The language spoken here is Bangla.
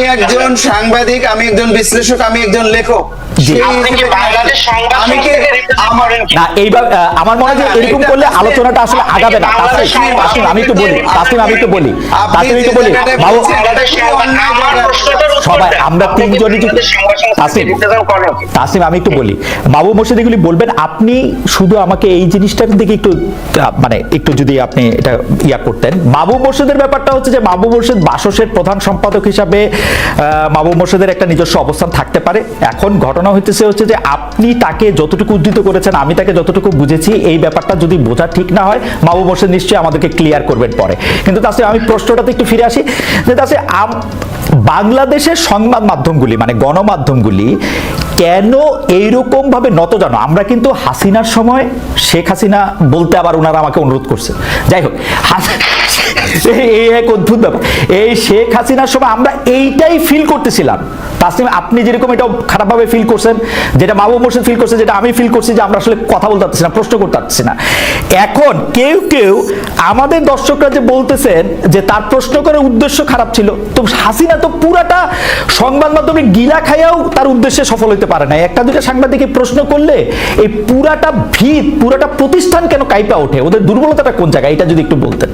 আমি একজন সাংবাদিক, আমি একজন বিশ্লেষক, আমি একজন লেখক। আমি কি না এইবার আমার মনে হয় এরকম করলে আলোচনাটা আসলে আগাবে না। তাসলিম আমি একটু বলি, সবাই আমরা তিনজনই তাসলিম আমি একটু বলি, মাহবুব মোর্শেদ এগুলি বলবেন, আপনি শুধু আমাকে এই জিনিসটার দিকে একটু মানে একটু যদি আপনি এটা করতেন। মাহবুব মোর্শেদের ব্যাপারটা হচ্ছে যে মাহবুব মোর্শেদ বাসসের প্রধান সম্পাদক হিসাবে মাহবুব মোর্শেদের একটা নিজস্ব অবস্থান থাকতে পারে। এখন ঘটনা হচ্ছে যে আপনি তাকে যতটুকু উদ্ধৃত করেছেন, আমি তাকে যতটুকু বুঝেছি, এই ব্যাপারটা যদি বোঝা ঠিক না হয় মাহবুব মোর্শেদ নিশ্চয়ই আমাদেরকে ক্লিয়ার করবেন পরে। কিন্তু তাছাড়া আমি প্রশ্নটাতে একটু ফিরে আসি যে তাছাড়া বাংলাদেশের সংবাদ মাধ্যমগুলি মানে গণমাধ্যমগুলি কেন এইরকম ভাবে নত জানো? আমরা কিন্তু হাসিনার সময়, শেখ হাসিনা বলতে আবার ওনারা আমাকে অনুরোধ করছে, যাই হোক এই এক অদ্ভুত ব্যাপার, এই শেখ হাসিনার সময় আমরা এইটাই ফিল করতেছিলাম। তাসলিম আপনি যেরকম এটা খারাপভাবে ফিল করছেন, যেটা মাহবুব মোর্শেদ ফিল করছে, যেটা আমি ফিল করছি, যে আমরা আসলে কথা বলতে পারছি না, প্রশ্ন করতে পারছি না। এখন কেউ কেউ আমাদের দর্শকরা যে বলতেছেন যে তার প্রশ্ন করার উদ্দেশ্য খারাপ ছিল, তো হাসিনা তো পুরাটা সংবাদ মাধ্যমে গিলা খাইয়াও তার উদ্দেশ্যে সফল হতে পারে না। একটা দুটা সাংবাদিক প্রশ্ন করলে এই পুরাটা ভিত, পুরাটা প্রতিষ্ঠান কেন কাইপা ওঠে? ওদের দুর্বলতাটা কোন জায়গায়, এটা যদি একটু বলতেন।